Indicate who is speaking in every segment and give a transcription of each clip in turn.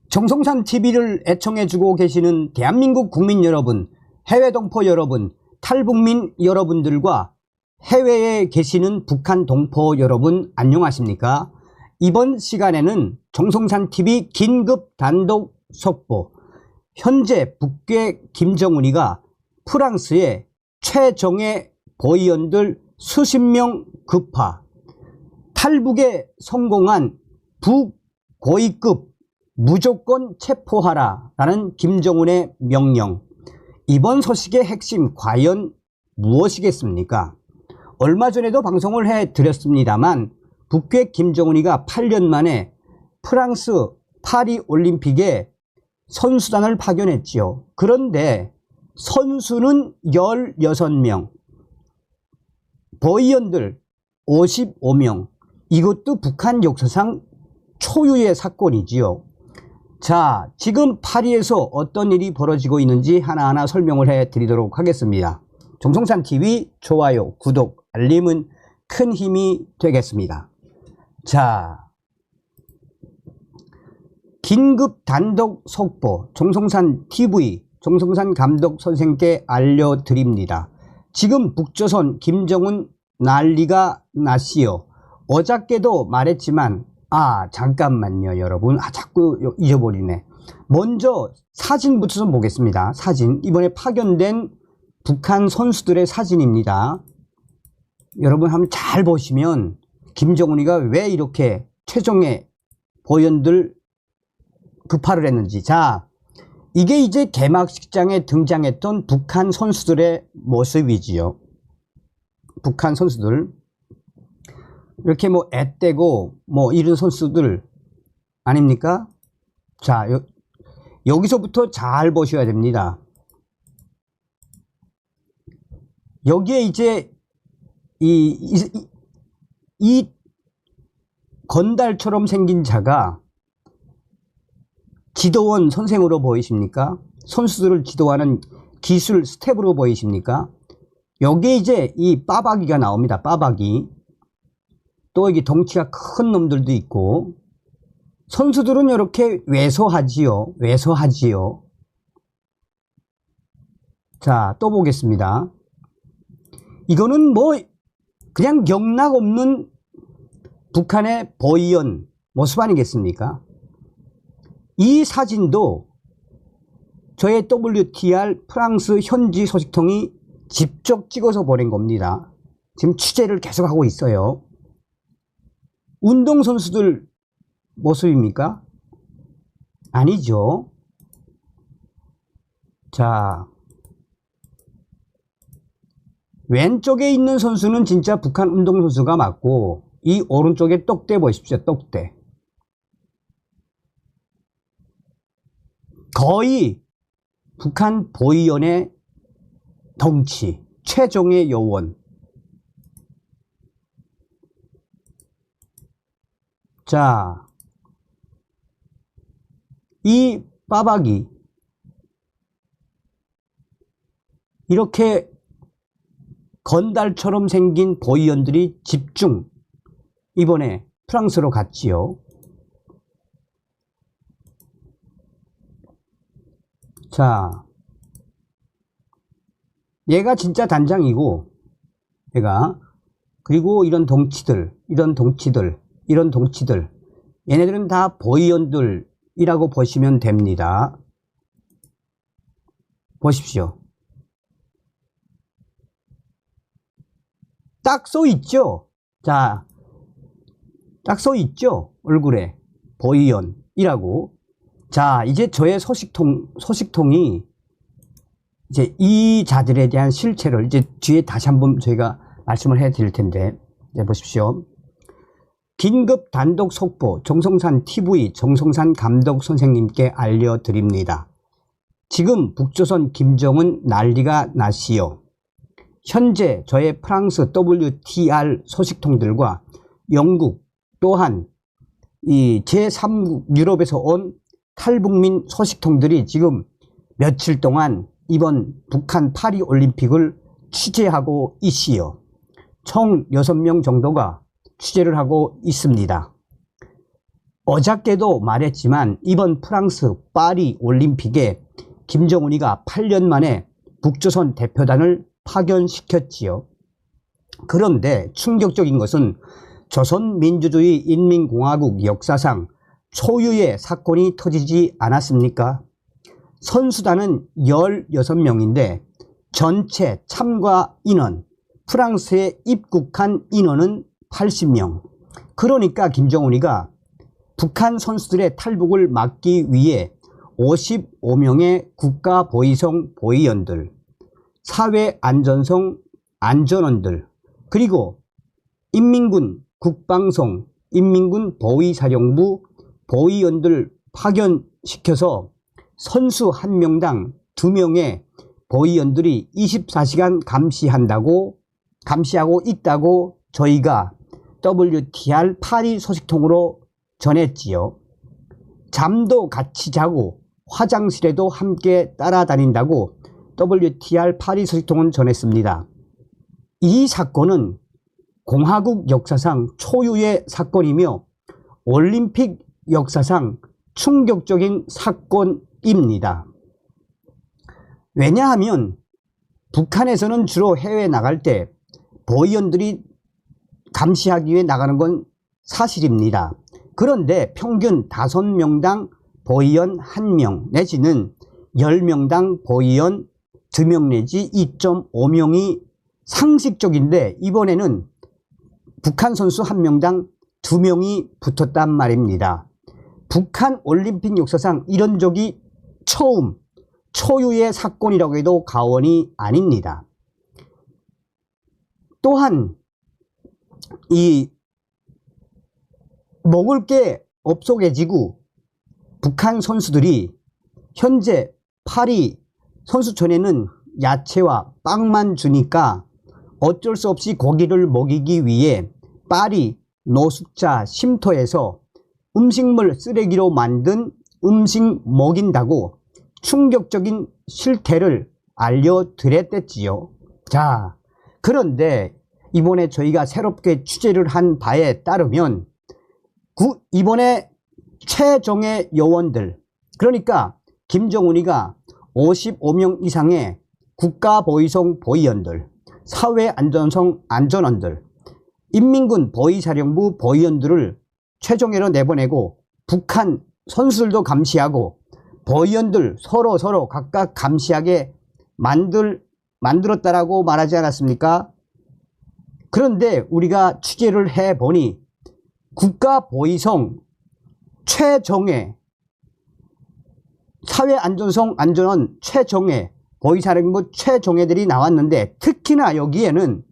Speaker 1: 정성산 TV를 애청해주고 계시는 대한민국 국민 여러분, 해외 동포 여러분, 탈북민 여러분들과 해외에 계시는 북한 동포 여러분 안녕하십니까? 이번 시간에는 정성산 TV 긴급 단독 속보, 현재 북괴 김정은이가 프랑스에 최정예 보위원들 수십 명 급파, 탈북에 성공한 북고위급 무조건 체포하라 라는 김정은의 명령. 이번 소식의 핵심 과연 무엇이겠습니까? 얼마 전에도 방송을 해드렸습니다만 북괴 김정은이가 8년 만에 프랑스 파리 올림픽에 선수단을 파견했지요. 그런데 선수는 16명, 보위원들 55명. 이것도 북한 역사상 초유의 사건이지요. 자, 지금 파리에서 어떤 일이 벌어지고 있는지 하나하나 설명을 해 드리도록 하겠습니다. 정성산TV 좋아요, 구독, 알림은 큰 힘이 되겠습니다. 자, 긴급 단독 속보 정성산TV 정성산 감독 선생께 알려드립니다. 지금 북조선 김정은 난리가 났시요. 어저께도 말했지만 잠깐만요 여러분, 자꾸 잊어버리네. 먼저 사진부터 좀 보겠습니다. 사진, 이번에 파견된 북한 선수들의 사진입니다. 여러분 한번 잘 보시면 김정은이가 왜 이렇게 최정예 보위원들 급파를 했는지. 자, 이게 이제 개막식장에 등장했던 북한 선수들의 모습이지요. 북한 선수들 이렇게 뭐 애떼고 뭐 이런 선수들 아닙니까? 자, 여기서부터 잘 보셔야 됩니다. 여기에 이제 이 건달처럼 생긴 자가 지도원 선생으로 보이십니까? 선수들을 지도하는 기술 스텝으로 보이십니까? 여기에 이제 이 빠박이가 나옵니다. 빠박이. 또 이게 덩치가 큰 놈들도 있고, 선수들은 이렇게 왜소하지요. 왜소하지요. 자, 또 보겠습니다. 이거는 뭐 그냥 영락 없는 북한의 보위원 모습 아니겠습니까? 이 사진도 저의 WTR 프랑스 현지 소식통이 직접 찍어서 보낸 겁니다. 지금 취재를 계속하고 있어요. 운동선수들 모습입니까? 아니죠. 자, 왼쪽에 있는 선수는 진짜 북한 운동선수가 맞고, 이 오른쪽에 똑대 보십시오. 똑대. 거의 북한 보위원의 덩치, 최정예 요원. 자, 이 빠박이 이렇게 건달처럼 생긴 보위원들이 집중 이번에 프랑스로 갔지요. 자, 얘가 진짜 단장이고, 얘가, 그리고 이런 덩치들, 얘네들은 다 보위원들이라고 보시면 됩니다. 보십시오. 딱 써 있죠? 자, 딱 써 있죠? 얼굴에 보위원이라고. 자, 이제 저의 소식통이 이제 이 자들에 대한 실체를 이제 뒤에 다시 한번 저희가 말씀을 해 드릴 텐데, 이제 보십시오. 긴급 단독 속보 정성산 TV 정성산 감독 선생님께 알려드립니다. 지금 북조선 김정은 난리가 났시요. 현재 저의 프랑스 WTR 소식통들과 영국 또한 이 제3국 유럽에서 온 탈북민 소식통들이 지금 며칠 동안 이번 북한 파리 올림픽을 취재하고 있시요. 총 6명 정도가 취재를 하고 있습니다. 어저께도 말했지만 이번 프랑스 파리 올림픽에 김정은이가 8년 만에 북조선 대표단을 파견시켰지요. 그런데 충격적인 것은 조선민주주의 인민공화국 역사상 초유의 사건이 터지지 않았습니까? 선수단은 16명인데 전체 참가 인원, 프랑스에 입국한 인원은 80명. 그러니까 김정은이가 북한 선수들의 탈북을 막기 위해 55명의 국가보위성 보위원들, 사회안전성 안전원들, 그리고 인민군 국방성, 인민군 보위사령부 보위원들 파견시켜서 선수 1명당 2명의 보위원들이 24시간 감시하고 있다고 저희가 WTR 파리 소식통으로 전했지요. 잠도 같이 자고 화장실에도 함께 따라다닌다고 WTR 파리 소식통은 전했습니다. 이 사건은 공화국 역사상 초유의 사건이며 올림픽 역사상 충격적인 사건입니다. 왜냐하면 북한에서는 주로 해외에 나갈 때 보위원들이 감시하기 위해 나가는 건 사실입니다. 그런데 평균 5명당 보위원 1명 내지는 10명당 보위원 2명 내지 2.5명이 상식적인데 이번에는 북한 선수 1명당 2명이 붙었단 말입니다. 북한 올림픽 역사상 이런 적이 초유의 사건이라고 해도 과언이 아닙니다. 또한 이 먹을 게 없어개지고 북한 선수들이 현재 파리 선수촌에는 야채와 빵만 주니까 어쩔 수 없이 고기를 먹이기 위해 파리 노숙자 쉼터에서 음식물 쓰레기로 만든 음식 먹인다고 충격적인 실태를 알려드렸댔지요. 자, 그런데 이번에 저희가 새롭게 취재를 한 바에 따르면 이번에 최정예 요원들, 그러니까 김정은이가 55명 이상의 국가보위성 보위원들, 사회안전성 안전원들, 인민군 보위사령부 보위원들을 최정예로 내보내고 북한 선수들도 감시하고 보위원들 서로 각각 감시하게 만들었다라고 말하지 않았습니까? 그런데 우리가 취재를 해보니 국가보위성 최정예, 사회안전성 안전원 최정예, 보위사령부 최정예들이 나왔는데 특히나 여기에는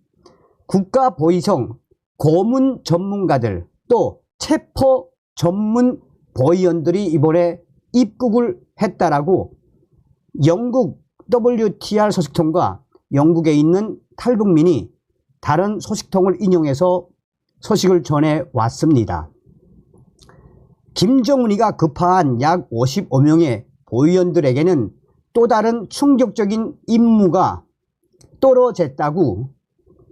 Speaker 1: 국가보위성 고문 전문가들 또 체포 전문 보위원들이 이번에 입국을 했다라고 영국 WTR 소식통과 영국에 있는 탈북민이 다른 소식통을 인용해서 소식을 전해왔습니다. 김정은이가 급파한 약 55명의 보위원들에게는 또 다른 충격적인 임무가 떨어졌다고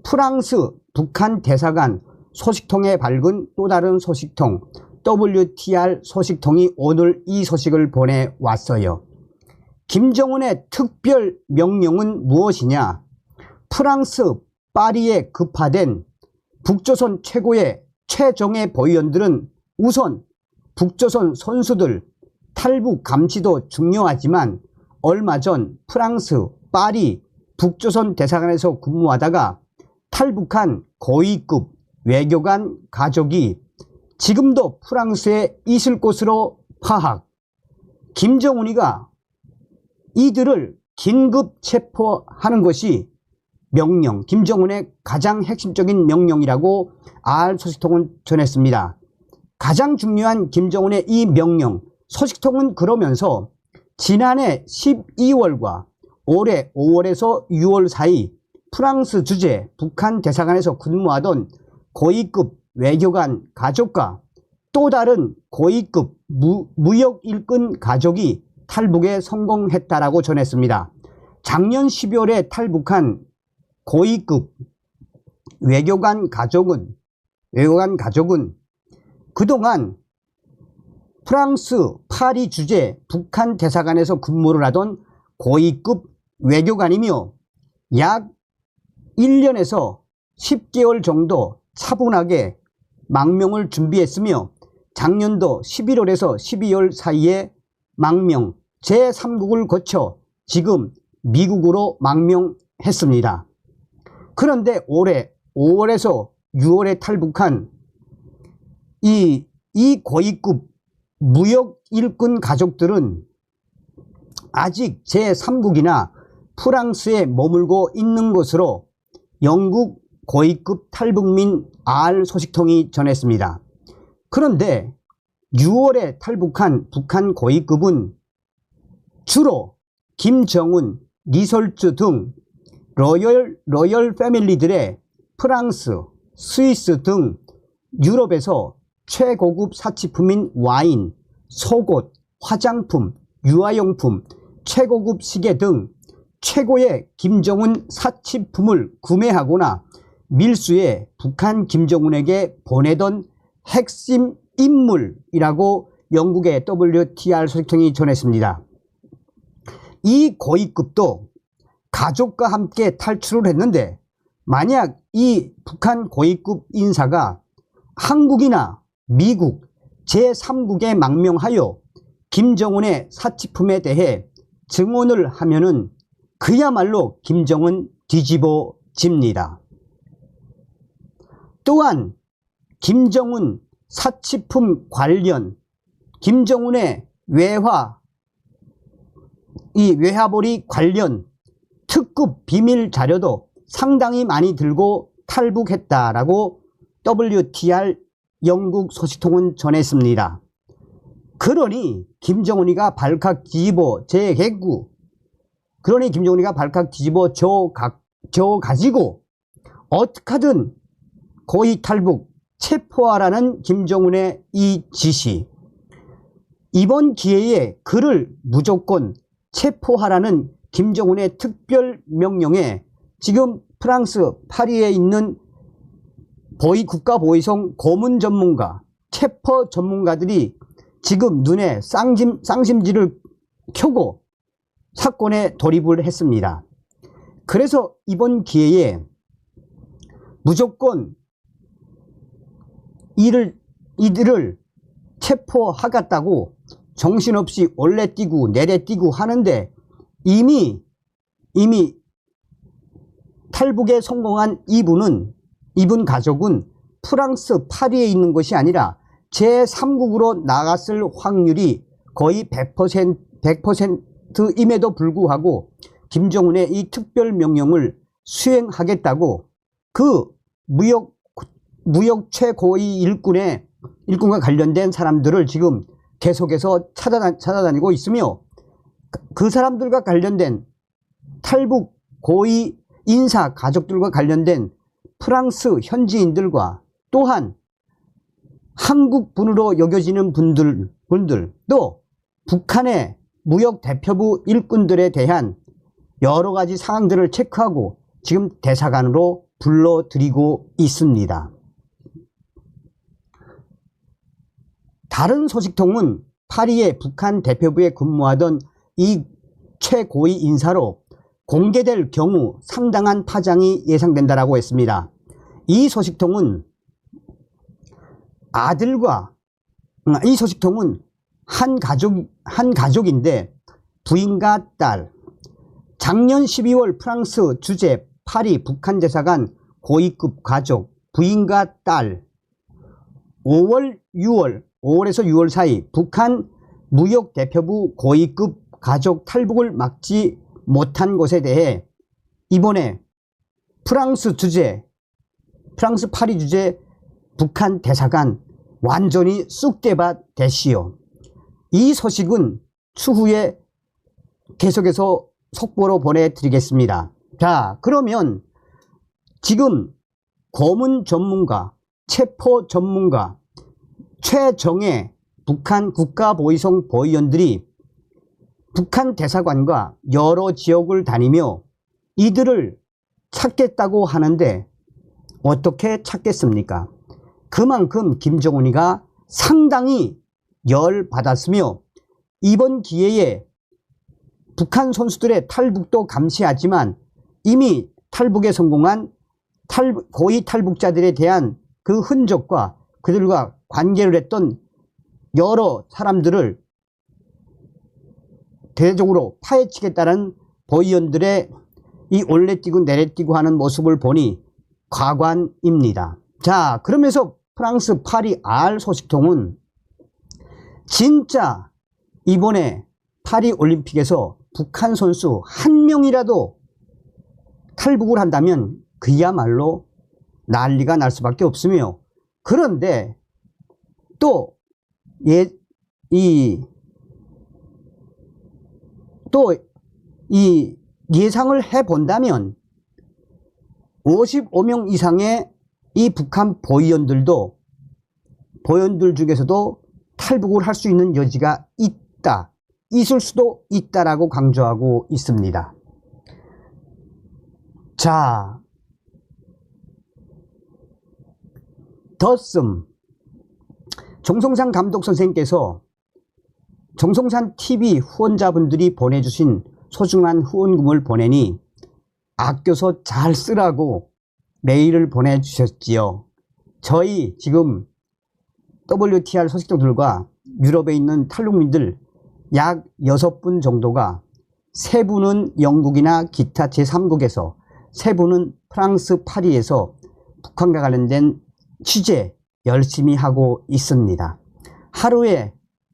Speaker 1: 프랑스 북한 대사관 소식통에 밝은 또 다른 소식통 WTR 소식통이 오늘 이 소식을 보내왔어요. 김정은의 특별 명령은 무엇이냐? 프랑스 파리에 급파된 북조선 최고의 최정예 보위원들은 우선 북조선 선수들 탈북 감시도 중요하지만 얼마 전 프랑스 파리 북조선 대사관에서 근무하다가 탈북한 고위급 외교관 가족이 지금도 프랑스에 있을 것으로 파악. 김정은이가 이들을 긴급 체포하는 것이 명령, 김정은의 가장 핵심적인 명령이라고 알소식통은 전했습니다. 가장 중요한 김정은의 이 명령, 소식통은 그러면서 지난해 12월과 올해 5월에서 6월 사이 프랑스 주재 북한 대사관에서 근무하던 고위급 외교관 가족과 또 다른 고위급 무역 일꾼 가족이 탈북에 성공했다라고 전했습니다. 작년 12월에 탈북한 고위급 외교관 가족은 그동안 프랑스 파리 주재 북한 대사관에서 근무를 하던 고위급 외교관이며 약 1년에서 10개월 정도 차분하게 망명을 준비했으며 작년도 11월에서 12월 사이에 망명 제3국을 거쳐 지금 미국으로 망명했습니다. 그런데 올해 5월에서 6월에 탈북한 이 고위급 무역 일꾼 가족들은 아직 제3국이나 프랑스에 머물고 있는 것으로 영국 고위급 탈북민 R 소식통이 전했습니다. 그런데 6월에 탈북한 북한 고위급은 주로 김정은, 리설주 등 로열 패밀리들의 프랑스, 스위스 등 유럽에서 최고급 사치품인 와인, 속옷, 화장품, 유아용품, 최고급 시계 등 최고의 김정은 사치품을 구매하거나 밀수해 북한 김정은에게 보내던 핵심 인물이라고 영국의 WTR 소식통이 전했습니다. 이 고위급도 가족과 함께 탈출을 했는데 만약 이 북한 고위급 인사가 한국이나 미국 제3국에 망명하여 김정은의 사치품에 대해 증언을 하면은 그야말로 김정은 뒤집어집니다. 또한 김정은 사치품 관련 김정은의 외화벌이 관련 특급 비밀 자료도 상당히 많이 들고 탈북했다라고 WTR 영국 소식통은 전했습니다. 그러니 김정은이가 발칵 뒤집어 재개구 그러니 김정은이가 발칵 뒤집어 져 가지고 어떻게든 고위 탈북 체포하라는 김정은의 이 지시, 이번 기회에 그를 무조건 체포하라는 김정은의 특별 명령에 지금 프랑스 파리에 있는 국가보위성 고문 전문가, 체포 전문가들이 지금 눈에 쌍심지를 켜고 사건에 돌입을 했습니다. 그래서 이번 기회에 무조건 이들을 체포하겠다고 정신없이 올레 뛰고 내려 뛰고 하는데 이미 탈북에 성공한 이분 가족은 프랑스 파리에 있는 것이 아니라 제3국으로 나갔을 확률이 거의 100%임에도 불구하고 김정은의 이 특별명령을 수행하겠다고 그 무역 최고위 일꾼과 관련된 사람들을 지금 계속해서 찾아다니고 있으며 그 사람들과 관련된 탈북 고위 인사 가족들과 관련된 프랑스 현지인들과 또한 한국분으로 여겨지는 분들 또 북한의 무역 대표부 일꾼들에 대한 여러 가지 상황들을 체크하고 지금 대사관으로 불러들이고 있습니다. 다른 소식통은 파리의 북한 대표부에 근무하던 이 최고위 인사로 공개될 경우 상당한 파장이 예상된다라고 했습니다. 이 소식통은 한 가족인데 부인과 딸, 작년 12월 프랑스 주재 파리 북한 대사관 고위급 가족, 부인과 딸, 5월에서 6월 사이 북한 무역 대표부 고위급 가족 탈북을 막지 못한 것에 대해 이번에 프랑스 파리 주재 북한 대사관 완전히 쑥대밭 됐시요. 이 소식은 추후에 계속해서 속보로 보내드리겠습니다. 자, 그러면 지금 고문 전문가, 체포 전문가, 최정예 북한 국가보위성 보위원들이 북한 대사관과 여러 지역을 다니며 이들을 찾겠다고 하는데 어떻게 찾겠습니까? 그만큼 김정은이가 상당히 열받았으며 이번 기회에 북한 선수들의 탈북도 감시하지만 이미 탈북에 성공한 고위 탈북자들에 대한 그 흔적과 그들과 관계를 했던 여러 사람들을 대대적으로 파헤치겠다는 보위원들의 이 올레뛰고 내레뛰고 하는 모습을 보니 과관입니다. 자, 그러면서 프랑스 파리 R 소식통은 진짜 이번에 파리 올림픽에서 북한 선수 한 명이라도 탈북을 한다면 그야말로 난리가 날 수밖에 없으며, 그런데 또 이 예상을 해본다면 55명 이상의 이 북한 보위원들 중에서도 탈북을 할 수 있는 여지가 있을 수도 있다라고 강조하고 있습니다. 자, 더씀 정성산 감독 선생님께서 정성산 TV 후원자분들이 보내주신 소중한 후원금을 보내니 아껴서 잘 쓰라고 메일을 보내주셨지요. 저희 지금 WTR 소식통들과 유럽에 있는 탈북민들 약 6분 정도가 3분은 영국이나 기타 제3국에서 3분은 프랑스 파리에서 북한과 관련된 취재 열심히 하고 있습니다. 하루에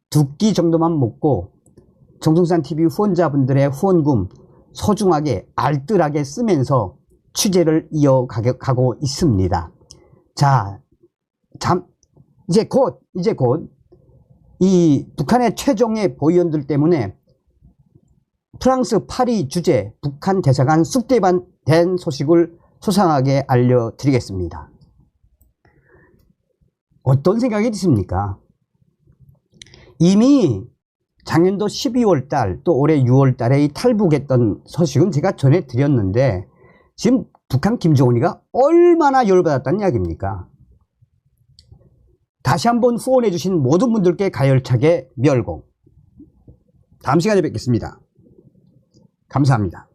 Speaker 1: 2끼 정도만 먹고 정성산TV 후원자분들의 후원금 소중하게 알뜰하게 쓰면서 취재를 이어가고 있습니다. 자, 이제 곧 이 북한의 최종의 보위원들 때문에 프랑스 파리 주재 북한 대사관 쑥대밭된 소식을 소상하게 알려드리겠습니다. 어떤 생각이 드십니까? 이미 작년도 12월달 또 올해 6월달에 이 탈북했던 소식은 제가 전해드렸는데 지금 북한 김정은이가 얼마나 열받았다는 이야기입니까? 다시 한번 후원해 주신 모든 분들께 가열차게 멸공. 다음 시간에 뵙겠습니다. 감사합니다.